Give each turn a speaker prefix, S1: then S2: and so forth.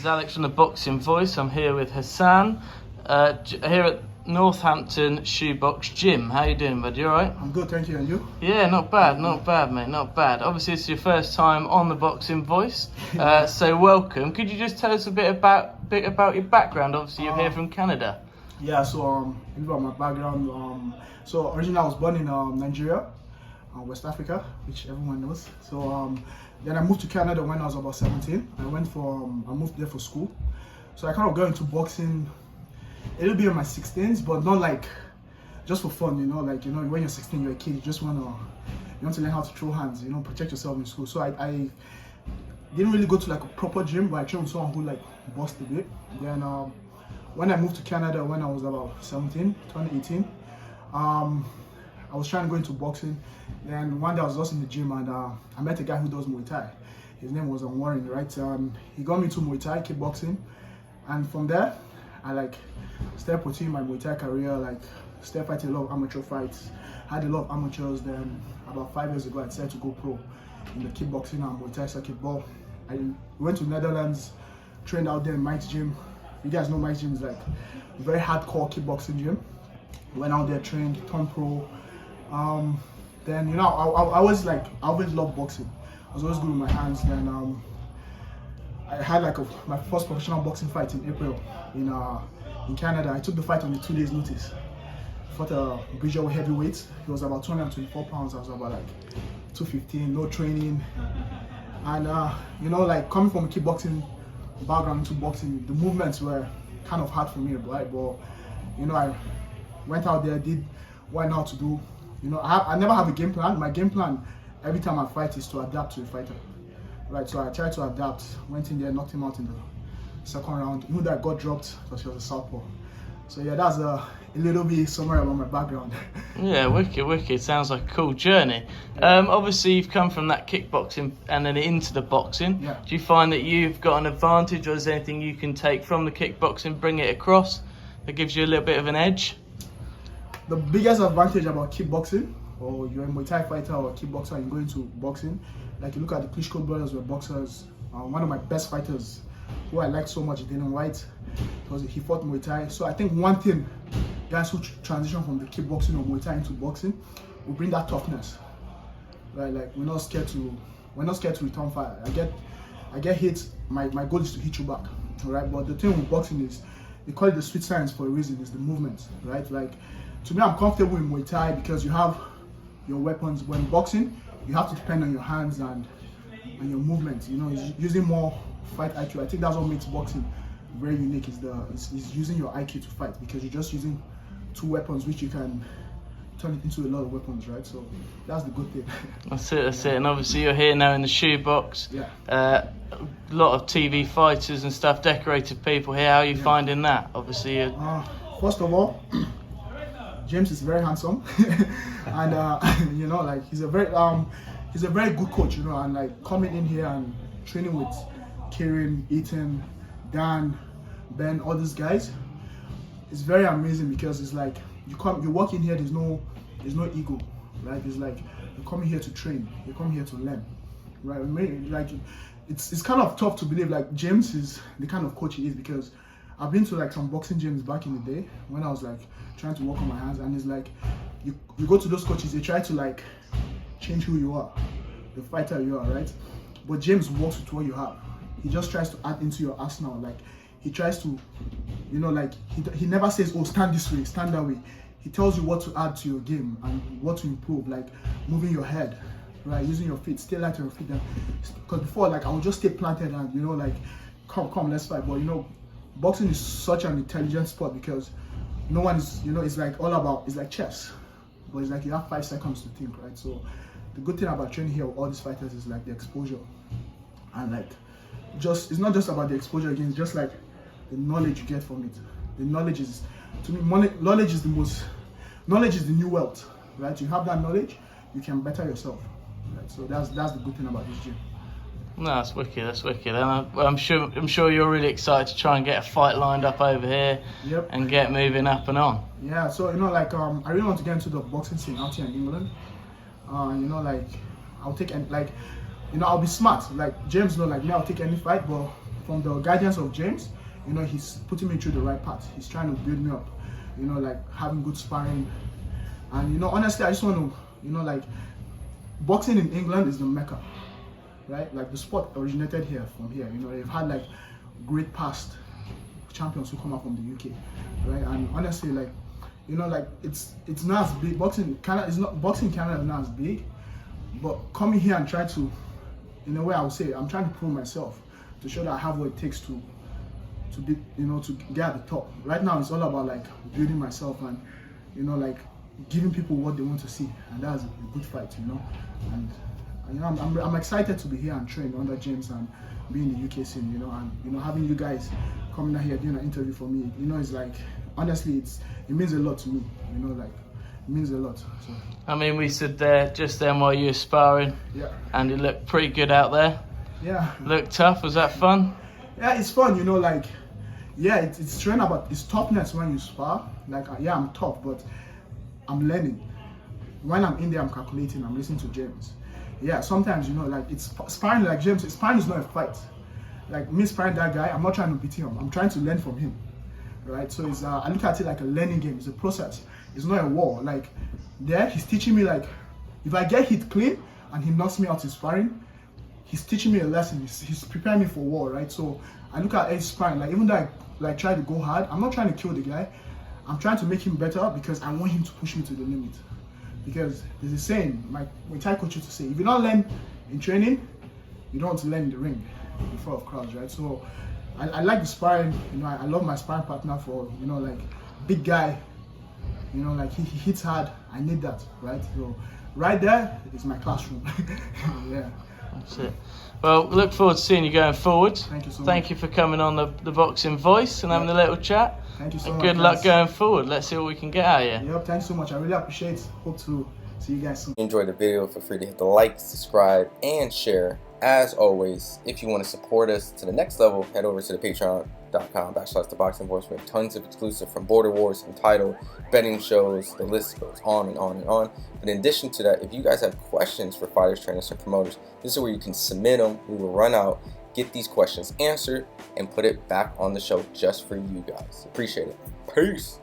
S1: is Alex from the Boxing Voice. I'm here with Hassan, here at Northampton Shoebox Gym. How you doing, bud? You alright?
S2: I'm good, thank you. And you?
S1: Yeah, not bad, mate, not bad. Obviously, it's your first time on the Boxing Voice, so welcome. Could you just tell us a bit about your background? Obviously, you're here from Canada.
S2: Yeah, so a bit about my background. So originally I was born in Nigeria, West Africa, which everyone knows. So then I moved to Canada when I was about 17. I moved there for school. So I kind of got into boxing a little bit in my 16s, but not like just for fun, when you're 16, you're a kid, you want to learn how to throw hands, protect yourself in school. So I didn't really go to like a proper gym, but I trained with someone who like boxed a bit. Then when I moved to Canada when I was about 17, 2018, I was trying to go into boxing. Then one day I was just in the gym and I met a guy who does Muay Thai. His name was Warren, right? He got me to Muay Thai, kickboxing, and from there I started pursuing my Muay Thai career, started fighting a lot of amateur fights, had a lot of amateurs. Then about 5 years ago I decided to go pro in the kickboxing and Muay Thai circuit. But I went to Netherlands, trained out there in Mike's gym. You guys know Mike's gym is like a very hardcore kickboxing gym. Went out there, trained, turned pro. Then I always loved boxing. I was always good with my hands. Then I had my first professional boxing fight in April in Canada. I took the fight on the 2 days notice. Fought a Crusierweight heavyweight. He was about 224 pounds. I was about 215. No training. And coming from a kickboxing background into boxing, the movements were kind of hard for me, right? But I went out there, did what I know how to do. I never have a game plan. My game plan every time I fight is to adapt to a fighter, right? So I tried to adapt, went in there, knocked him out in the second round. Even though I got dropped because he was a southpaw. So yeah, that's a little bit summary about my background.
S1: Yeah, wicked. Sounds like a cool journey. Obviously, you've come from that kickboxing and then into the boxing.
S2: Yeah.
S1: Do you find that you've got an advantage, or is there anything you can take from the kickboxing, bring it across, that gives you a little bit of an edge?
S2: The biggest advantage about kickboxing, or you're a Muay Thai fighter or a kickboxer and you go into boxing, you look at the Klitschko brothers were boxers. One of my best fighters, who I like so much, Dana White, because he fought Muay Thai. So I think one thing, guys who transition from the kickboxing or Muay Thai into boxing, will bring that toughness, right? We're not scared to return fire. I get hit. My goal is to hit you back, right? But the thing with boxing is, they call it the sweet science for a reason. It's the movement, right? To me, I'm comfortable in Muay Thai because you have your weapons. When boxing, you have to depend on your hands and your movement. Using more fight IQ. I think that's what makes boxing very unique. Is using your IQ to fight, because you're just using two weapons which you can turn it into a lot of weapons, right? So that's the good thing.
S1: That's it. And obviously you're here now in the shoebox.
S2: Yeah.
S1: A lot of TV fighters and stuff, decorated people here. How are you finding that? Obviously,
S2: first of all, James is very handsome, and he's a very good coach, and coming in here and training with Kieran, Ethan, Dan, Ben, all these guys, it's very amazing, because it's you walk in here, there's no ego, right? It's you're coming here to train, you're coming here to learn, right? It's kind of tough to believe James is the kind of coach he is, because I've been to some boxing gyms back in the day when I was trying to work on my hands, and it's you go to those coaches, they try to change who you are, the fighter you are, right? But James works with what you have. He just tries to add into your arsenal. He tries to, he never says, oh, stand this way, stand that way. He tells you what to add to your game and what to improve, moving your head, right? Using your feet, stay light on your feet. Because before, I would just stay planted and, come, let's fight. But, boxing is such an intelligent sport, because no one is, it's it's like chess. But it's you have 5 seconds to think, right? So the good thing about training here with all these fighters is the exposure. And it's not just about the exposure again, it's just the knowledge you get from it. The knowledge is, to me, knowledge is the new wealth, right? You have that knowledge, you can better yourself, right? So that's the good thing about this gym.
S1: No, that's wicked. And I'm sure you're really excited to try and get a fight lined up over here.
S2: Yep.
S1: And get moving up and on.
S2: Yeah, so I really want to get into the boxing scene out here in England. I'll take I'll be smart. James, me, I'll take any fight, but from the guidance of James, you know, he's putting me through the right path. He's trying to build me up, you know, like having good sparring. And you know, honestly, I just want to, you know, like boxing in England is the mecca, right? Like the sport originated here, from here. You know, they've had like great past champions who come out from the UK, right? And honestly, like, you know, like it's not as big. Boxing Canada is not not as big, but coming here and try to, in a way, I would say I'm trying to prove myself to show that I have what it takes to be, you know, to get at the top. Right now, it's all about like building myself and, you know, like giving people what they want to see, and that's a good fight, you know. And you know, I'm excited to be here and train under James and be in the UK scene, you know, and you know, having you guys coming out here doing an interview for me, you know, it's like, honestly, it means a lot to me, you know, like it means a lot. So.
S1: I mean, we stood there just then while you were sparring,
S2: yeah,
S1: and you looked pretty good out there.
S2: Yeah.
S1: Looked tough. Was that fun?
S2: Yeah, it's fun, you know, like, yeah, it's training about, it's toughness when you spar. Like, yeah, I'm tough, but I'm learning. When I'm in there, I'm calculating, I'm listening to James. Yeah, sometimes, you know, like, it's sparring like James. Sparring is not a fight. Like, me sparring that guy, I'm not trying to beat him. I'm trying to learn from him, right? So it's, I look at it like a learning game. It's a process. It's not a war. Like, there, he's teaching me, like, if I get hit clean and he knocks me out in sparring, he's teaching me a lesson. He's preparing me for war, right? So I look at his sparring, like, even though I like try to go hard, I'm not trying to kill the guy. I'm trying to make him better because I want him to push me to the limit. Because there's a saying, my Thai coach used to say, if you don't learn in training, you don't want to learn in the ring in front of crowds, right? So I like the sparring, you know, I love my sparring partner for, you know, like, big guy, you know, like he hits hard. I need that, right? So right there is my classroom. Yeah.
S1: That's it. Well, look forward to seeing you going forward.
S2: Thank you so much.
S1: Thank you for coming on the Boxing Voice and having a little chat.
S2: Thank you so
S1: and
S2: much.
S1: good luck
S2: guys.
S1: going forward. Let's see what we can get out of you.
S2: Yep, thanks so much. I really appreciate it. Hope to see you guys soon.
S3: If you enjoyed the video, feel free to hit the like, subscribe, and share. As always, if you want to support us to the next level, head over to the patreon.com/ThaBoxingVoice. We have tons of exclusive, from Border Wars, from title, betting shows, the list goes on and on and on. But in addition to that, if you guys have questions for fighters, trainers, and promoters, this is where you can submit them. We will run out, get these questions answered, and put it back on the show just for you guys. Appreciate it. Peace.